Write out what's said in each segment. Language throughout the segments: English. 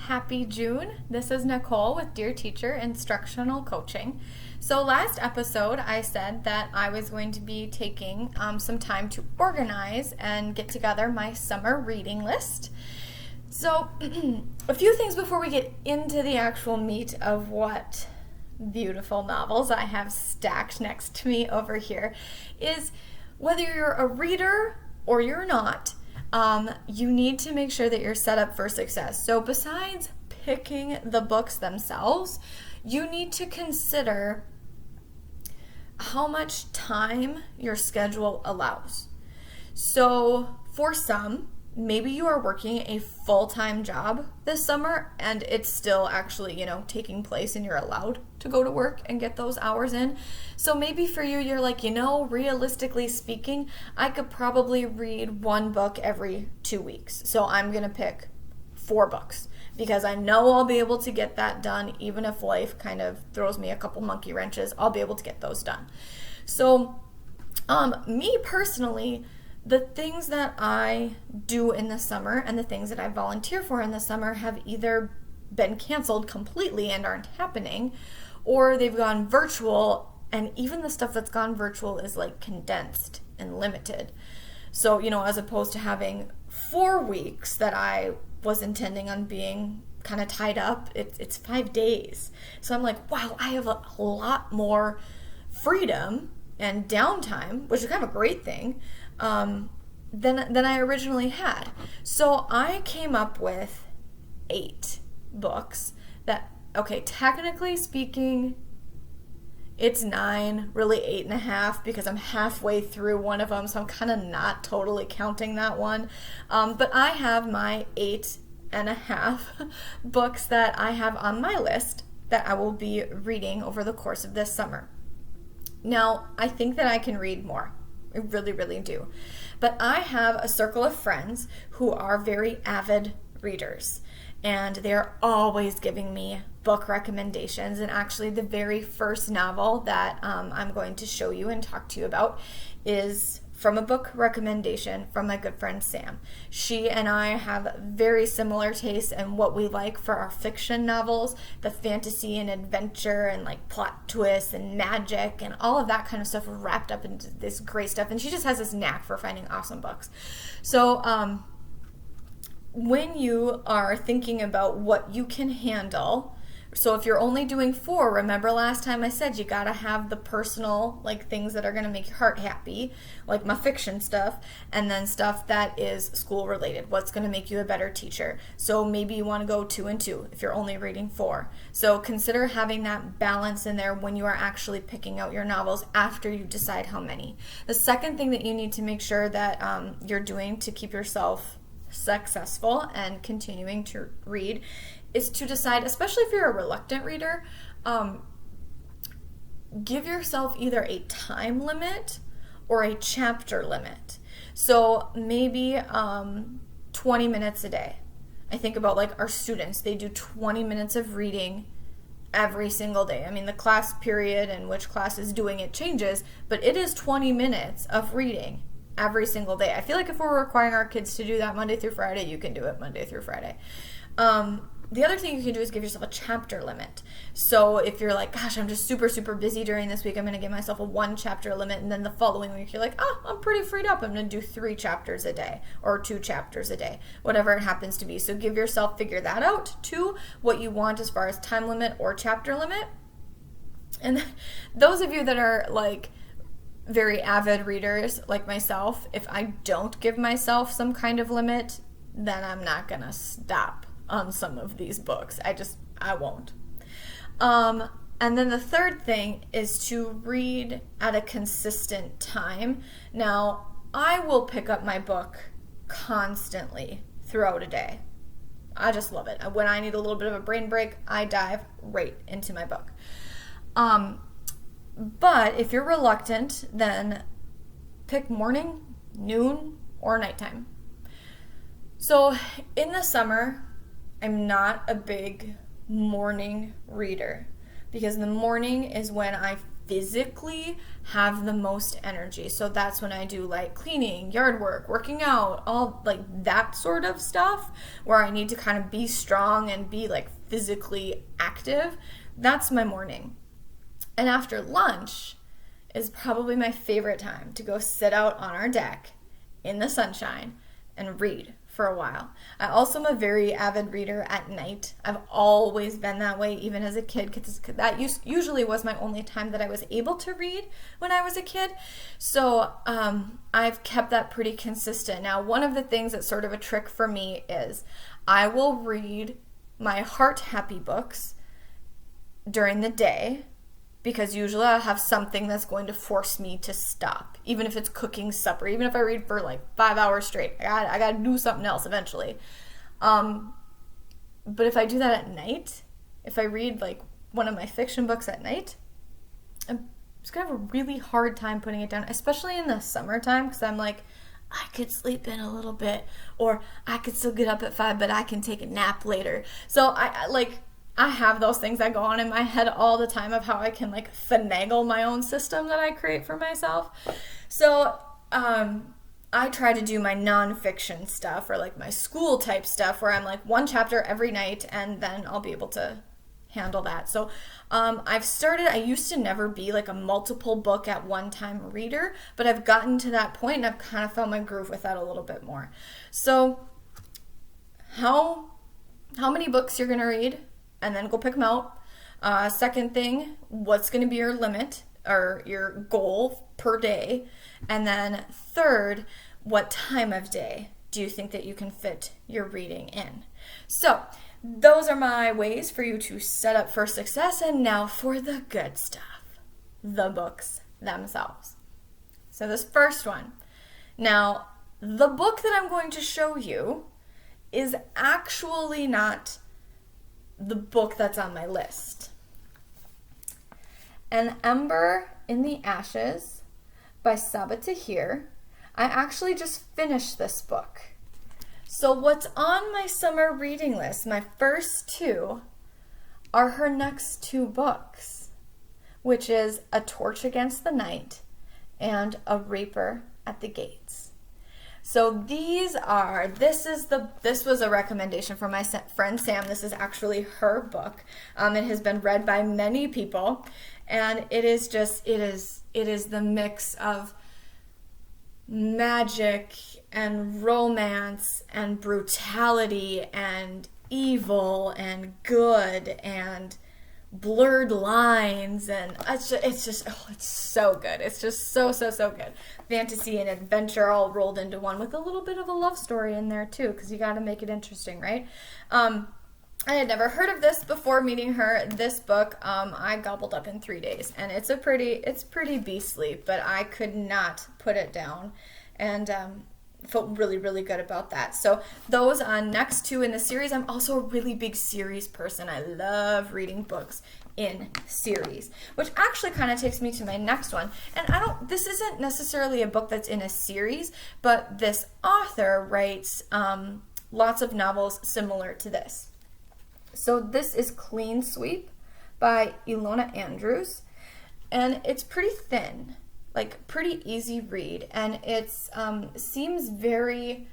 Happy June. This is Nicole with Dear Teacher Instructional Coaching. So last episode I said that I was going to be taking some time to organize and get together my summer reading list. So a few things before we get into the actual meat of what beautiful novels I have stacked next to me over here is whether you're a reader or you're not, you need to make sure that you're set up for success. So besides picking the books themselves, you need to consider how much time your schedule allows. So for some, maybe you are working a full-time job this summer and it's still actually, taking place and you're allowed to go to work and get those hours in. So maybe for you, you're like, realistically speaking, I could probably read one book every 2 weeks. So I'm going to pick 4 books because I know I'll be able to get that done. Even if life kind of throws me a couple monkey wrenches, I'll be able to get those done. So me personally, the things that I do in the summer and the things that I volunteer for in the summer have either been canceled completely and aren't happening, or they've gone virtual, and even the stuff that's gone virtual is like condensed and limited. So, as opposed to having 4 weeks that I was intending on being kind of tied up, it's 5 days. So I'm like, wow, I have a lot more freedom and downtime, which is kind of a great thing, than I originally had. So I came up with 8 books that, technically speaking, it's 9, really 8.5, because I'm halfway through one of them, so I'm kind of not totally counting that one. But I have my 8.5 books that I have on my list that I will be reading over the course of this summer. Now, I think that I can read more. I really, really do. But I have a circle of friends who are very avid readers, and they're always giving me book recommendations. And actually, the very first novel that I'm going to show you and talk to you about is from a book recommendation from my good friend Sam. She and I have very similar tastes in what we like for our fiction novels, the fantasy and adventure and like plot twists and magic and all of that kind of stuff wrapped up into this great stuff. And she just has this knack for finding awesome books. So when you are thinking about what you can handle, so if you're only doing 4, remember last time I said you gotta have the personal, like things that are gonna make your heart happy, like my fiction stuff, and then stuff that is school related, what's gonna make you a better teacher. So maybe you wanna go 2 and 2 if you're only reading 4. So consider having that balance in there when you are actually picking out your novels after you decide how many. The second thing that you need to make sure that you're doing to keep yourself successful and continuing to read is to decide, especially if you're a reluctant reader, give yourself either a time limit or a chapter limit. So maybe 20 minutes a day. I think about like our students, they do 20 minutes of reading every single day. I mean, the class period and which class is doing it changes, but it is 20 minutes of reading every single day. I feel like if we're requiring our kids to do that Monday through Friday, you can do it Monday through Friday. The other thing you can do is give yourself a chapter limit. So if you're like, gosh, I'm just super, super busy during this week, I'm going to give myself a 1 chapter limit. And then the following week, you're like, I'm pretty freed up. I'm going to do 3 chapters a day or 2 chapters a day, whatever it happens to be. So give yourself, figure that out too, what you want as far as time limit or chapter limit. And those of you that are like very avid readers like myself, if I don't give myself some kind of limit, then I'm not going to stop on some of these books. I won't. And then the third thing is to read at a consistent time. Now, I will pick up my book constantly throughout a day. I just love it. When I need a little bit of a brain break, I dive right into my book. But if you're reluctant, then pick morning, noon, or nighttime. So in the summer, I'm not a big morning reader because the morning is when I physically have the most energy. So that's when I do like cleaning, yard work, working out, all like that sort of stuff where I need to kind of be strong and be like physically active. That's my morning. And after lunch is probably my favorite time to go sit out on our deck in the sunshine and read for a while. I also am a very avid reader at night. I've always been that way, even as a kid, because that usually was my only time that I was able to read when I was a kid. So I've kept that pretty consistent. Now, one of the things that's sort of a trick for me is I will read my heart happy books during the day, because usually I'll have something that's going to force me to stop, even if it's cooking supper, even if I read for like 5 hours straight. I got to do something else eventually. But if I do that at night, if I read like one of my fiction books at night, I'm just going to have a really hard time putting it down, especially in the summertime, because I'm like, I could sleep in a little bit, or I could still get up at 5, but I can take a nap later. So I have those things that go on in my head all the time of how I can like finagle my own system that I create for myself. So I try to do my nonfiction stuff or like my school type stuff where I'm like one chapter every night, and then I'll be able to handle that. So I used to never be like a multiple book at one time reader, but I've gotten to that point and I've kind of found my groove with that a little bit more. So how many books you're going to read? And then go pick them out. Second thing, what's going to be your limit or your goal per day? And then third, what time of day do you think that you can fit your reading in? So those are my ways for you to set up for success. And now for the good stuff, the books themselves. So this first one. Now, the book that I'm going to show you is actually not the book that's on my list. An Ember in the Ashes by Sabaa Tahir. I actually just finished this book. So what's on my summer reading list, my first two, are her next two books, which is A Torch Against the Night and A Reaper at the Gates. So this was a recommendation from my friend Sam. This is actually her book. It has been read by many people, and it is the mix of magic and romance and brutality and evil and good and blurred lines, and it's so good. It's just so good. Fantasy and adventure all rolled into one, with a little bit of a love story in there too, because you got to make it interesting, right? I had never heard of this before meeting her. This book I gobbled up in 3 days, and it's pretty beastly, but I could not put it down, and felt really, really good about that. So those next two in the series. I'm also a really big series person. I love reading books in series, which actually kind of takes me to my next one. And this isn't necessarily a book that's in a series, but this author writes lots of novels similar to this. So this is Clean Sweep by Ilona Andrews, and it's pretty thin, like pretty easy read, and it's seems very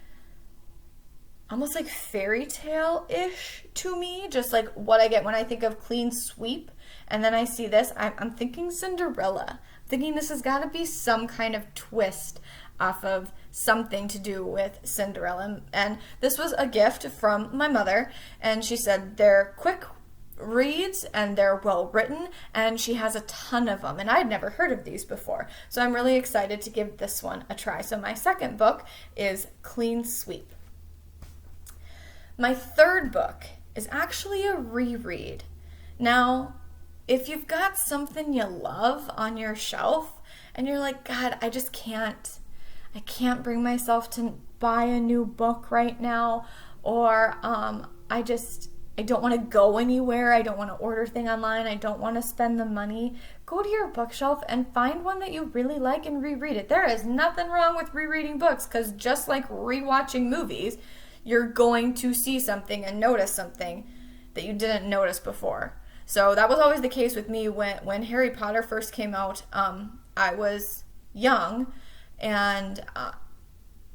almost like fairy tale-ish to me, just like what I get when I think of Clean Sweep. And then I see this, I'm thinking Cinderella. I'm thinking this has got to be some kind of twist off of something to do with Cinderella. And this was a gift from my mother, and she said they're quick reads and they're well written, and she has a ton of them, and I had never heard of these before, so I'm really excited to give this one a try. So my second book is Clean Sweep. My third book is actually a reread. Now, if you've got something you love on your shelf and you're like, God, I can't bring myself to buy a new book right now, or I don't want to go anywhere, I don't want to order thing online, I don't want to spend the money, go to your bookshelf and find one that you really like and reread it. There is nothing wrong with rereading books, because just like rewatching movies, you're going to see something and notice something that you didn't notice before. So that was always the case with me when Harry Potter first came out. I was young, and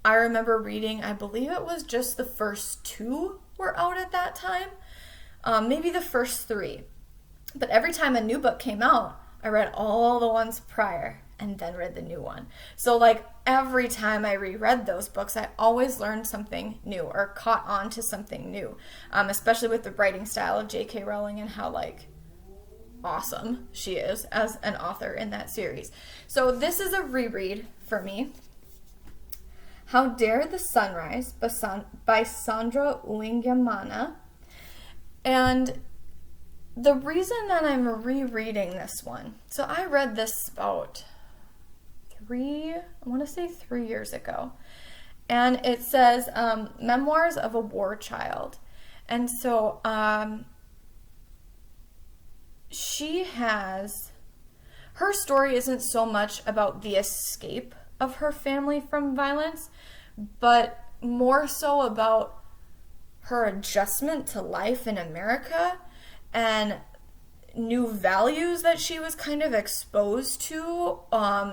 I remember reading, I believe it was just the first 2 were out at that time, maybe the first 3. But every time a new book came out, I read all the ones prior and then read the new one. So like every time I reread those books, I always learned something new or caught on to something new, especially with the writing style of J.K. Rowling and how like awesome she is as an author in that series. So this is a reread for me. How Dare the Sunrise by Sandra Uwingiyimana. And the reason that I'm rereading this one, so I read this about 3 years ago. And it says Memoirs of a War Child. And so her story isn't so much about the escape of her family from violence, but more so about her adjustment to life in America and new values that she was kind of exposed to,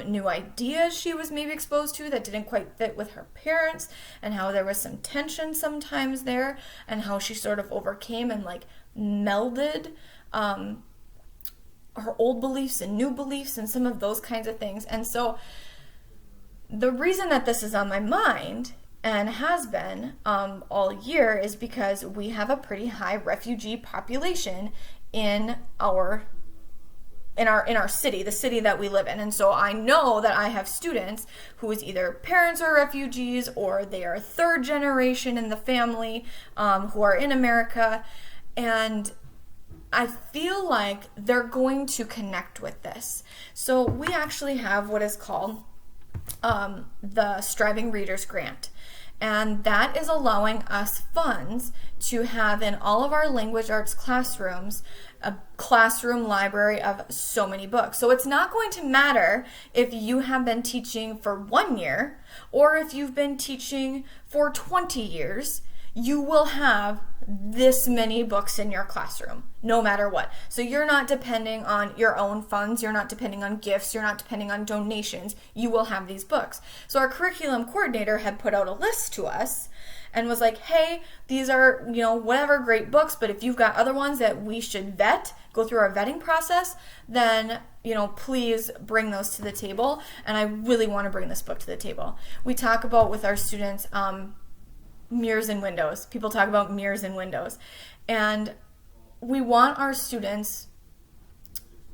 new ideas she was maybe exposed to that didn't quite fit with her parents, and how there was some tension sometimes there, and how she sort of overcame and like melded her old beliefs and new beliefs and some of those kinds of things. And so the reason that this is on my mind and has been all year is because we have a pretty high refugee population in our city, the city that we live in. And so I know that I have students whose either parents are refugees or they are 3rd generation in the family who are in America. And I feel like they're going to connect with this. So we actually have what is called the Striving Readers Grant. And that is allowing us funds to have in all of our language arts classrooms a classroom library of so many books. So it's not going to matter if you have been teaching for 1 year or if you've been teaching for 20 years. You will have this many books in your classroom, no matter what. So you're not depending on your own funds, you're not depending on gifts, you're not depending on donations. You will have these books. So our curriculum coordinator had put out a list to us and was like, hey, these are, whatever great books, but if you've got other ones that we should vet, go through our vetting process, then, please bring those to the table. And I really want to bring this book to the table. We talk about with our students, mirrors and windows. People talk about mirrors and windows. And we want our students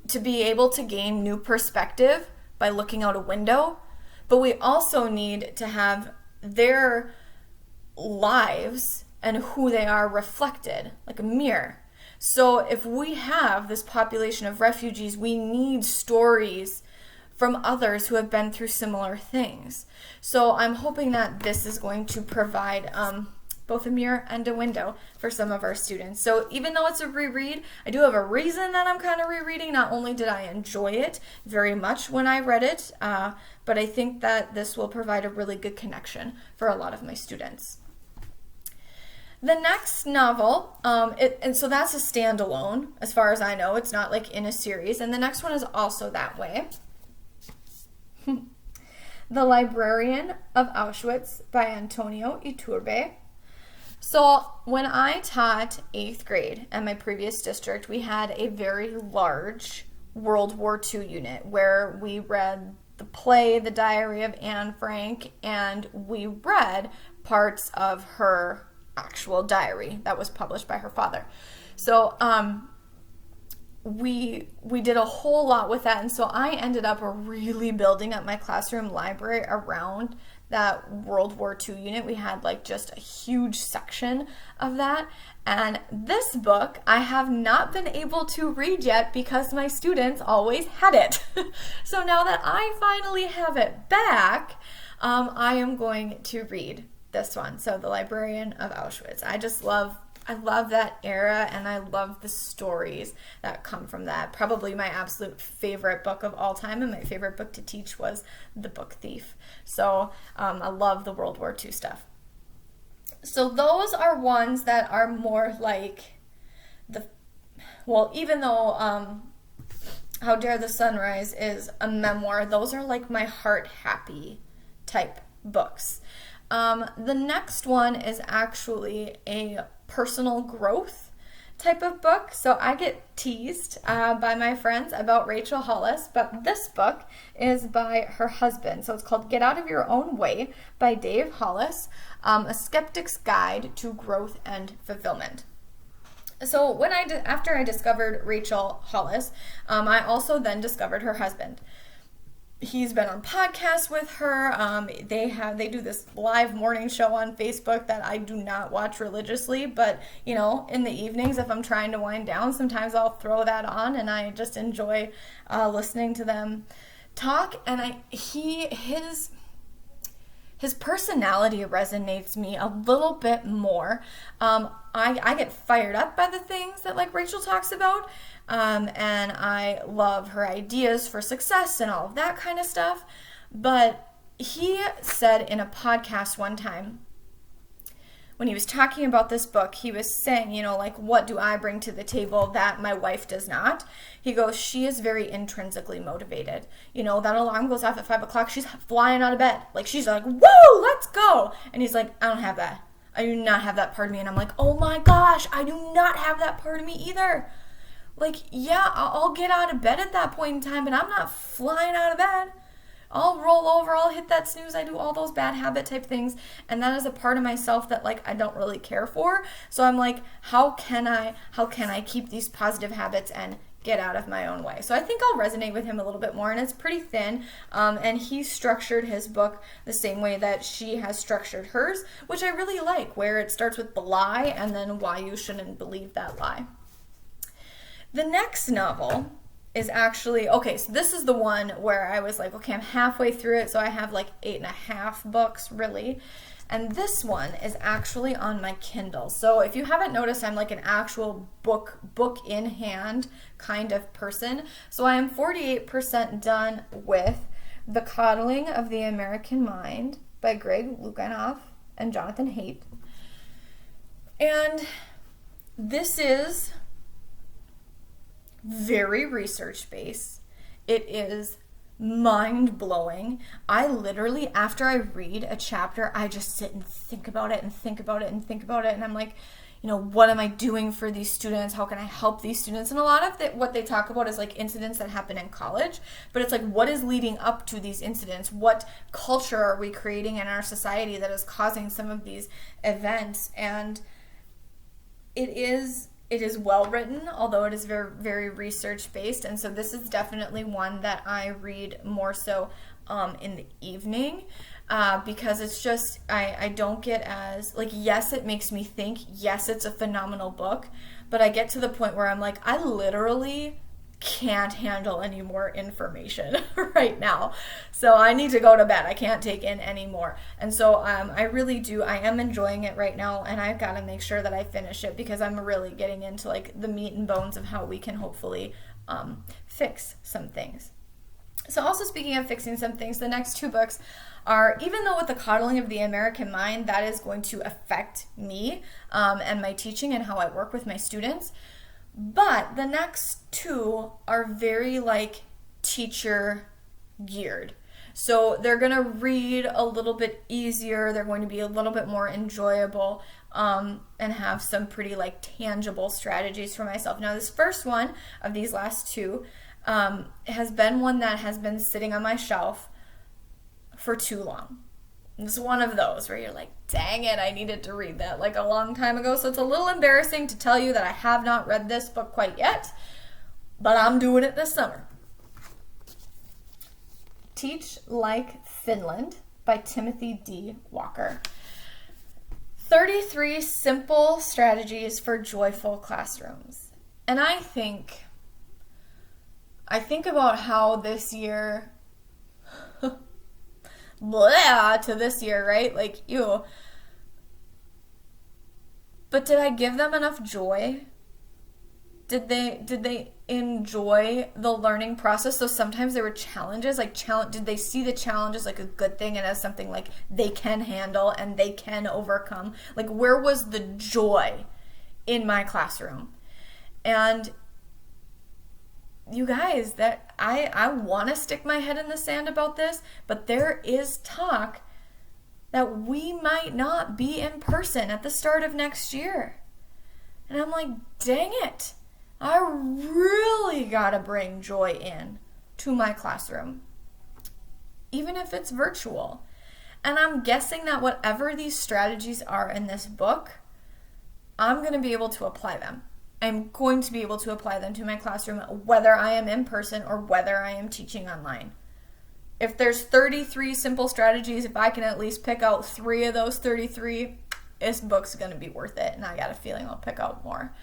to be able to gain new perspective by looking out a window, but we also need to have their lives and who they are reflected like a mirror. So if we have this population of refugees, we need stories from others who have been through similar things. So I'm hoping that this is going to provide both a mirror and a window for some of our students. So even though it's a reread, I do have a reason that I'm kind of rereading. Not only did I enjoy it very much when I read it, but I think that this will provide a really good connection for a lot of my students. The next novel, and so that's a standalone, as far as I know. It's not like in a series. And the next one is also that way. The Librarian of Auschwitz by Antonio Iturbe. So when I taught 8th grade at my previous district, we had a very large World War II unit where we read the play, The Diary of Anne Frank, and we read parts of her actual diary that was published by her father. So we did a whole lot with that, and so I ended up really building up my classroom library around that World War II unit. We had like just a huge section of that, and this book I have not been able to read yet because my students always had it. So now that I finally have it back, I am going to read this one. So The Librarian of Auschwitz. I love that era, and I love the stories that come from that. Probably my absolute favorite book of all time, and my favorite book to teach was The Book Thief. So I love the World War II stuff. So those are ones that are more like well, even though How Dare the Sunrise is a memoir, those are like my heart happy type books. The next one is actually a personal growth type of book. So I get teased by my friends about Rachel Hollis, but this book is by her husband. So it's called Get Out of Your Own Way by Dave Hollis, A Skeptic's Guide to Growth and Fulfillment. So after I discovered Rachel Hollis, I also then discovered her husband. He's been on podcasts with her. They do this live morning show on Facebook that I do not watch religiously, but in the evenings, if I'm trying to wind down, sometimes I'll throw that on, and I just enjoy listening to them talk. And his personality resonates me a little bit more. I get fired up by the things that like Rachel talks about, and I love her ideas for success and all of that kind of stuff. But he said in a podcast one time, when he was talking about this book, he was saying, like, what do I bring to the table that my wife does not? He goes, she is very intrinsically motivated. That alarm goes off at 5 o'clock. She's flying out of bed. Like, she's like, woo, let's go. And he's like, I don't have that. I do not have that part of me. And I'm like, oh my gosh, I do not have that part of me either. Like, yeah, I'll get out of bed at that point in time, but I'm not flying out of bed. I'll roll over, I'll hit that snooze, I do all those bad habit type things, and that is a part of myself that like I don't really care for. So I'm like, how can I keep these positive habits and get out of my own way? So I think I'll resonate with him a little bit more, and it's pretty thin, and he structured his book the same way that she has structured hers, which I really like, where it starts with the lie and then why you shouldn't believe that lie. The next novel is actually, okay, so this is the one where I was like, okay, I'm halfway through it, so I have like 8.5 books, really. And this one is actually on my Kindle. So if you haven't noticed, I'm like an actual book in hand kind of person. So I am 48% done with The Coddling of the American Mind by Greg Lukianoff and Jonathan Haidt. And this is very research-based. It is mind-blowing. I literally, after I read a chapter, I just sit and think about it and think about it and think about it. And I'm like, what am I doing for these students? How can I help these students? And a lot of what they talk about is like incidents that happen in college, but it's like, what is leading up to these incidents? What culture are we creating in our society that is causing some of these events? And it is well written, although it is very, very research based. And so this is definitely one that I read more so in the evening, because it's just, I don't get as, like, yes, it makes me think. Yes, it's a phenomenal book, but I get to the point where I'm like, I literally can't handle any more information right now. So I need to go to bed. I can't take in any more. And so I really do. I am enjoying it right now, and I've got to make sure that I finish it because I'm really getting into like the meat and bones of how we can hopefully fix some things. So also speaking of fixing some things, the next 2 books are, even though with The Coddling of the American Mind, that is going to affect me and my teaching and how I work with my students, but the next 2 are very like teacher geared. So they're going to read a little bit easier. They're going to be a little bit more enjoyable, and have some pretty like tangible strategies for myself. Now this first one of these last 2 has been one that has been sitting on my shelf for too long. It's one of those where you're like, dang it, I needed to read that like a long time ago. So it's a little embarrassing to tell you that I have not read this book quite yet, but I'm doing it this summer. Teach Like Finland by Timothy D. Walker. 33 simple strategies for joyful classrooms. And I think about how this year to this year, right? Like, ew. But did I give them enough joy? Did they enjoy the learning process? So sometimes there were challenges, like did they see the challenge as like a good thing and as something like they can handle and they can overcome? Like, where was the joy in my classroom? And you guys, that I want to stick my head in the sand about this, but there is talk that we might not be in person at the start of next year. And I'm like, dang it. I really got to bring joy in to my classroom, even if it's virtual. And I'm guessing that whatever these strategies are in this book, I'm going to be able to apply them. I'm going to be able to apply them to my classroom, whether I am in person or whether I am teaching online. If there's 33 simple strategies, if I can at least pick out 3 of those 33, this book's going to be worth it. And I got a feeling I'll pick out more.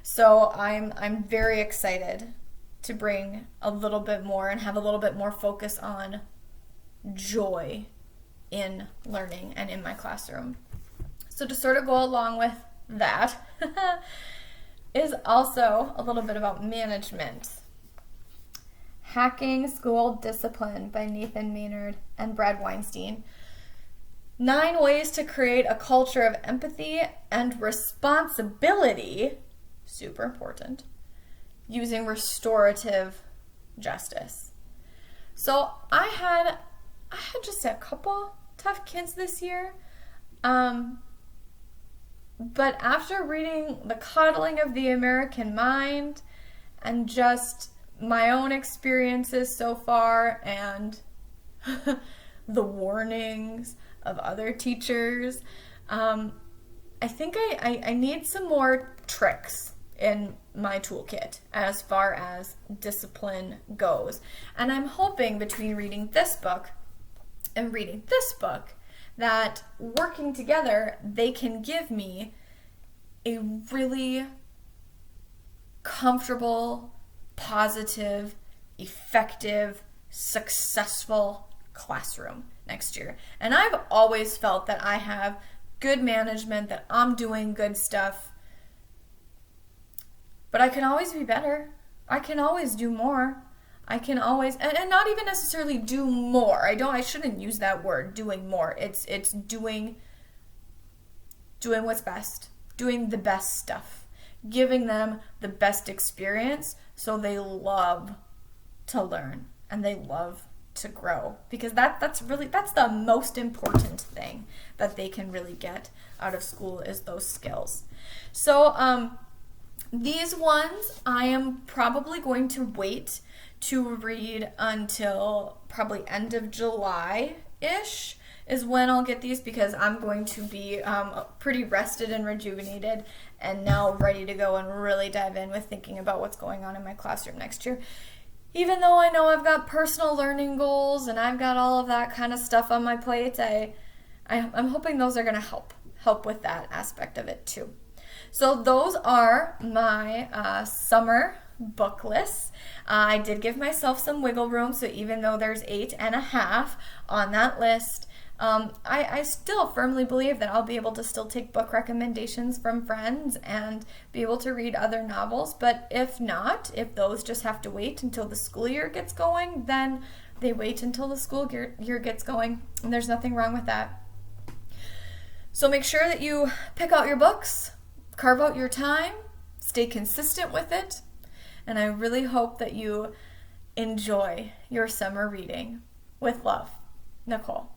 So I'm very excited to bring a little bit more and have a little bit more focus on joy in learning and in my classroom. So to sort of go along with that is also a little bit about management. Hacking School Discipline by Nathan Maynard and Brad Weinstein. 9 ways to create a culture of empathy and responsibility, super important, using restorative justice. So I had just a couple tough kids this year. But after reading The Coddling of the American Mind and just my own experiences so far and the warnings of other teachers, I think I need some more tricks in my toolkit as far as discipline goes. And I'm hoping between reading this book and reading this book that working together, they can give me a really comfortable, positive, effective, successful classroom next year. And I've always felt that I have good management, that I'm doing good stuff, but I can always be better. I can always do more. I can always, and not even necessarily do more. I shouldn't use that word, doing more. It's doing what's best, doing the best stuff, giving them the best experience so they love to learn and they love to grow, because that's the most important thing that they can really get out of school is those skills. So these ones I am probably going to wait to read until probably end of July-ish is when I'll get these, because I'm going to be pretty rested and rejuvenated and now ready to go and really dive in with thinking about what's going on in my classroom next year. Even though I know I've got personal learning goals and I've got all of that kind of stuff on my plate, I'm hoping those are going to help with that aspect of it too. So those are my summer book lists. I did give myself some wiggle room, so even though there's 8.5 on that list, I still firmly believe that I'll be able to still take book recommendations from friends and be able to read other novels. But if not, if those just have to wait until the school year gets going, then they wait until the school year gets going, and there's nothing wrong with that. So make sure that you pick out your books, carve out your time, stay consistent with it, and I really hope that you enjoy your summer reading. With love, Nicole.